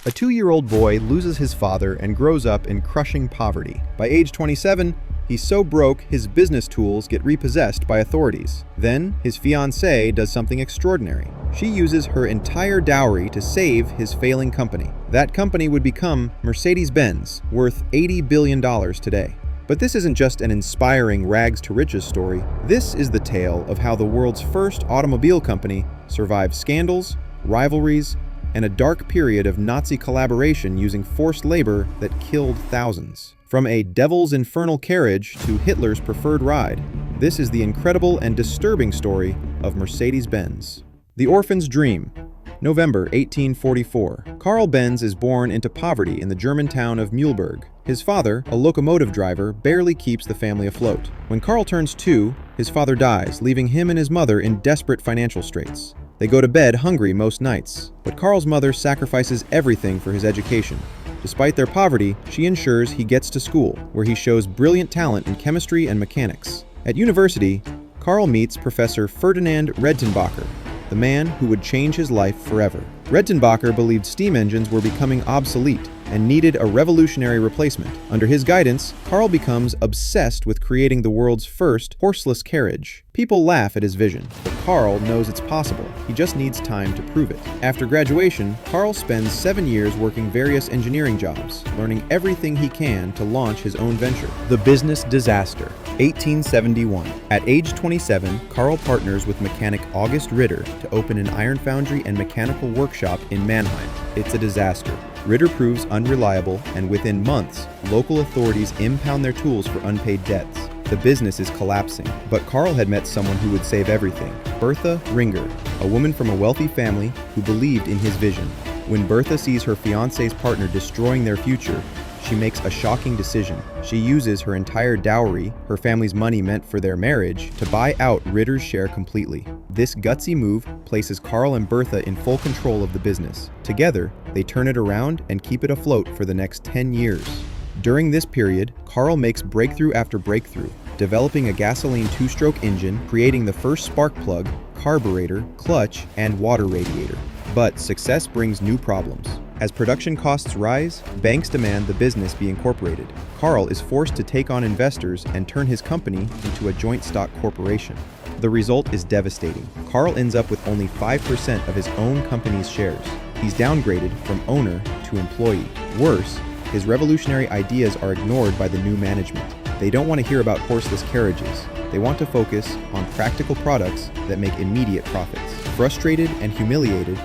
A 2-year-old boy loses his father and grows up in crushing poverty. By age 27, he's so broke his business tools get repossessed by authorities. Then, his fiancée does something extraordinary. She uses her entire dowry to save his failing company. That company would become Mercedes-Benz, worth $80 billion today. But this isn't just an inspiring rags-to-riches story. This is the tale of how the world's first automobile company survived scandals, rivalries, and a dark period of Nazi collaboration using forced labor that killed thousands. From a devil's infernal carriage to Hitler's preferred ride, this is the incredible and disturbing story of Mercedes-Benz. The Orphan's Dream. November 1844. Carl Benz is born into poverty in the German town of Mühlberg. His father, a locomotive driver, barely keeps the family afloat. When Carl turns 2, his father dies, leaving him and his mother in desperate financial straits. They go to bed hungry most nights, but Carl's mother sacrifices everything for his education. Despite their poverty, she ensures he gets to school, where he shows brilliant talent in chemistry and mechanics. At university, Carl meets Professor Ferdinand Redenbacher, the man who would change his life forever. Redenbacher believed steam engines were becoming obsolete and needed a revolutionary replacement. Under his guidance, Carl becomes obsessed with creating the world's first horseless carriage. People laugh at his vision, but Carl knows it's possible. He just needs time to prove it. After graduation, Carl spends 7 years working various engineering jobs, learning everything he can to launch his own venture. The Business Disaster. 1871. At age 27, Carl partners with mechanic August Ritter to open an iron foundry and mechanical workshop in Mannheim. It's a disaster. Ritter proves unreliable, and within months, local authorities impound their tools for unpaid debts. The business is collapsing, but Carl had met someone who would save everything. Bertha Ringer, a woman from a wealthy family who believed in his vision. When Bertha sees her fiancé's partner destroying their future, she makes a shocking decision. She uses her entire dowry, her family's money meant for their marriage, to buy out Ritter's share completely. This gutsy move places Carl and Bertha in full control of the business. Together, they turn it around and keep it afloat for the next 10 years. During this period, Carl makes breakthrough after breakthrough, developing a gasoline 2-stroke engine, creating the first spark plug, carburetor, clutch, and water radiator. But success brings new problems. As production costs rise, banks demand the business be incorporated. Carl is forced to take on investors and turn his company into a joint stock corporation. The result is devastating. Carl ends up with only 5% of his own company's shares. He's downgraded from owner to employee. Worse, his revolutionary ideas are ignored by the new management. They don't want to hear about horseless carriages. They want to focus on practical products that make immediate profits. Frustrated and humiliated,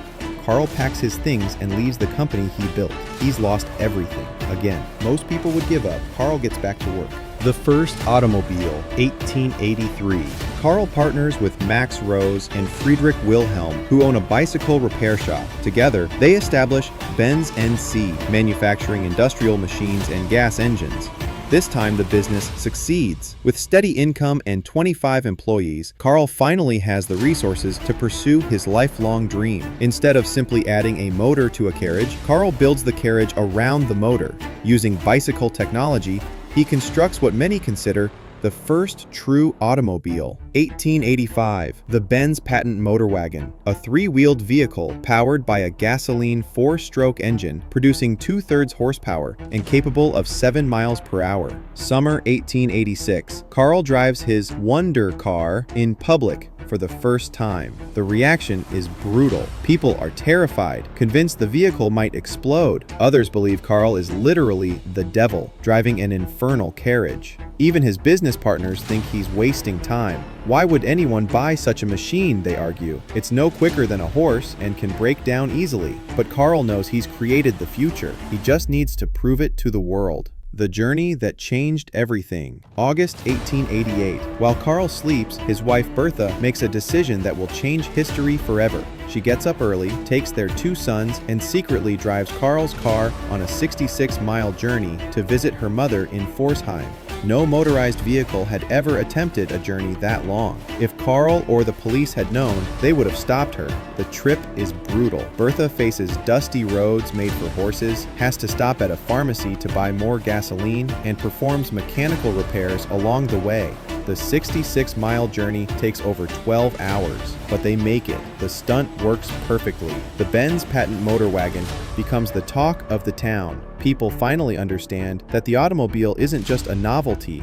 Carl packs his things and leaves the company he built. He's lost everything. Again, most people would give up. Carl gets back to work. The first automobile, 1883. Carl partners with Max Rose and Friedrich Wilhelm, who own a bicycle repair shop. Together, they establish Benz NC, manufacturing industrial machines and gas engines. This time, the business succeeds. With steady income and 25 employees, Carl finally has the resources to pursue his lifelong dream. Instead of simply adding a motor to a carriage, Carl builds the carriage around the motor. Using bicycle technology, he constructs what many consider the first true automobile. 1885, the Benz patent motor wagon, a 3-wheeled vehicle powered by a gasoline 4-stroke engine producing 2/3 horsepower and capable of 7 miles per hour. Summer 1886, Carl drives his wonder car in public for the first time. The reaction is brutal. People are terrified, convinced the vehicle might explode. Others believe Carl is literally the devil, driving an infernal carriage. Even his business partners think he's wasting time. Why would anyone buy such a machine, they argue? It's no quicker than a horse and can break down easily. But Carl knows he's created the future. He just needs to prove it to the world. The journey that changed everything. August 1888. While Carl sleeps, his wife Bertha makes a decision that will change history forever. She gets up early, takes their 2 sons, and secretly drives Carl's car on a 66-mile journey to visit her mother in Pforzheim. No motorized vehicle had ever attempted a journey that long. If Carl or the police had known, they would have stopped her. The trip is brutal. Bertha faces dusty roads made for horses, has to stop at a pharmacy to buy more gasoline, and performs mechanical repairs along the way. The 66-mile journey takes over 12 hours, but they make it. The stunt works perfectly. The Benz patent motor wagon becomes the talk of the town. People finally understand that the automobile isn't just a novelty,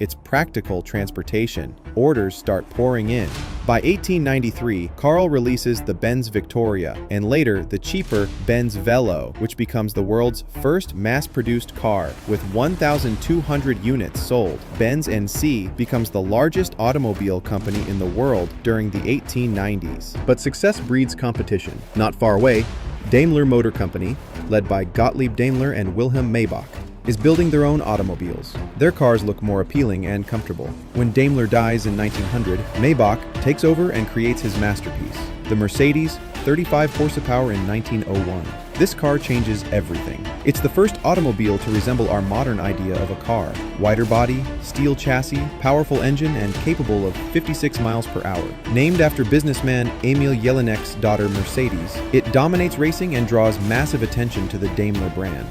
it's practical transportation. Orders start pouring in. By 1893, Carl releases the Benz Victoria, and later the cheaper Benz Velo, which becomes the world's first mass-produced car. With 1,200 units sold, Benz NC becomes the largest automobile company in the world during the 1890s. But success breeds competition. Not far away, Daimler Motor Company, led by Gottlieb Daimler and Wilhelm Maybach, is building their own automobiles. Their cars look more appealing and comfortable. When Daimler dies in 1900, Maybach takes over and creates his masterpiece, the Mercedes 35 horsepower in 1901. This car changes everything. It's the first automobile to resemble our modern idea of a car. Wider body, steel chassis, powerful engine, and capable of 56 miles per hour. Named after businessman Emil Jelinek's daughter Mercedes, it dominates racing and draws massive attention to the Daimler brand.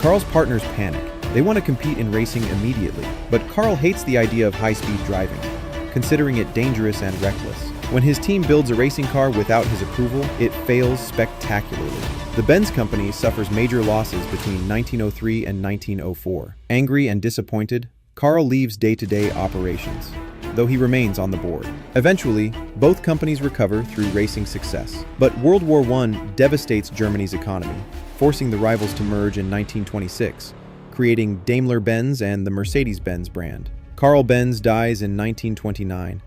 Carl's partners panic. They want to compete in racing immediately, but Carl hates the idea of high-speed driving, considering it dangerous and reckless. When his team builds a racing car without his approval, it fails spectacularly. The Benz company suffers major losses between 1903 and 1904. Angry and disappointed, Carl leaves day-to-day operations, though he remains on the board. Eventually, both companies recover through racing success. But World War I devastates Germany's economy, forcing the rivals to merge in 1926, creating Daimler-Benz and the Mercedes-Benz brand. Carl Benz dies in 1929.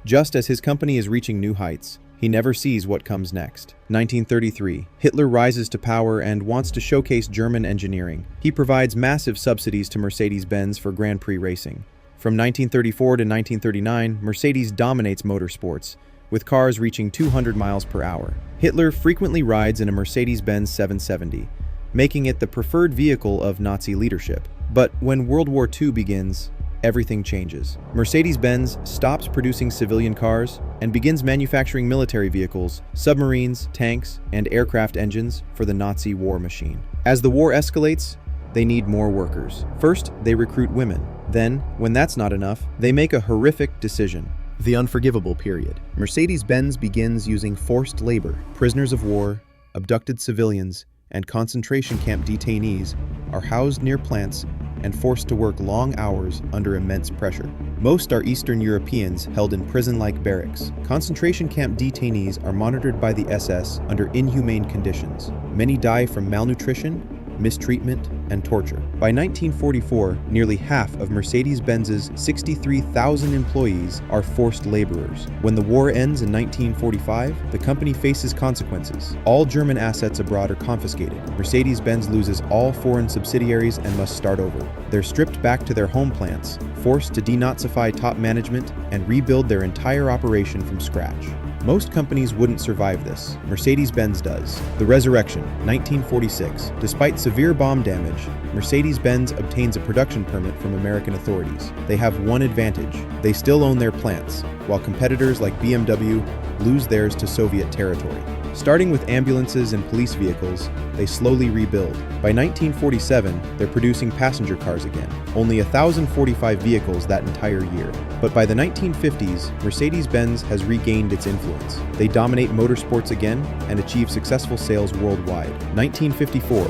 Just as his company is reaching new heights, he never sees what comes next. 1933, Hitler rises to power and wants to showcase German engineering. He provides massive subsidies to Mercedes-Benz for Grand Prix racing. From 1934 to 1939, Mercedes dominates motorsports, with cars reaching 200 miles per hour. Hitler frequently rides in a Mercedes-Benz 770, making it the preferred vehicle of Nazi leadership. But when World War II begins, everything changes. Mercedes-Benz stops producing civilian cars and begins manufacturing military vehicles, submarines, tanks, and aircraft engines for the Nazi war machine. As the war escalates, they need more workers. First, they recruit women. Then, when that's not enough, they make a horrific decision. The unforgivable period. Mercedes-Benz begins using forced labor. Prisoners of war, abducted civilians, and concentration camp detainees are housed near plants and forced to work long hours under immense pressure. Most are Eastern Europeans held in prison-like barracks. Concentration camp detainees are monitored by the SS under inhumane conditions. Many die from malnutrition, mistreatment, and torture. By 1944, nearly half of Mercedes-Benz's 63,000 employees are forced laborers. When the war ends in 1945, the company faces consequences. All German assets abroad are confiscated. Mercedes-Benz loses all foreign subsidiaries and must start over. They're stripped back to their home plants, forced to denazify top management, and rebuild their entire operation from scratch. Most companies wouldn't survive this. Mercedes-Benz does. The Resurrection, 1946. Despite severe bomb damage, Mercedes-Benz obtains a production permit from American authorities. They have one advantage. They still own their plants, while competitors like BMW lose theirs to Soviet territory. Starting with ambulances and police vehicles, they slowly rebuild. By 1947, they're producing passenger cars again. Only 1,045 vehicles that entire year. But by the 1950s, Mercedes-Benz has regained its influence. They dominate motorsports again and achieve successful sales worldwide. 1954,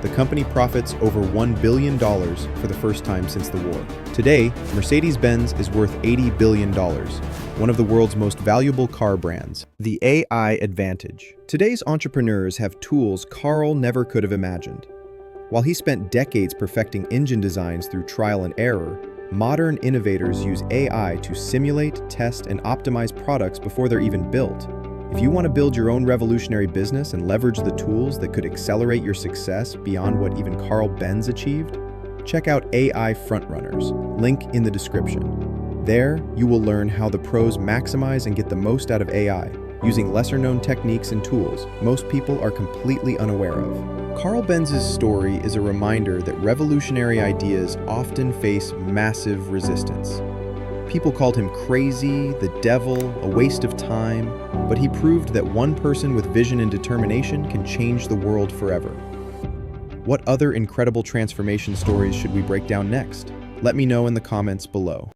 the company profits over $1 billion for the first time since the war. Today, Mercedes-Benz is worth $80 billion, one of the world's most valuable car brands. The AI advantage. Today's entrepreneurs have tools Carl never could have imagined. While he spent decades perfecting engine designs through trial and error, modern innovators use AI to simulate, test, and optimize products before they're even built. If you want to build your own revolutionary business and leverage the tools that could accelerate your success beyond what even Carl Benz achieved, check out AI Frontrunners, link in the description. There, you will learn how the pros maximize and get the most out of AI, using lesser-known techniques and tools most people are completely unaware of. Carl Benz's story is a reminder that revolutionary ideas often face massive resistance. People called him crazy, the devil, a waste of time, but he proved that one person with vision and determination can change the world forever. What other incredible transformation stories should we break down next? Let me know in the comments below.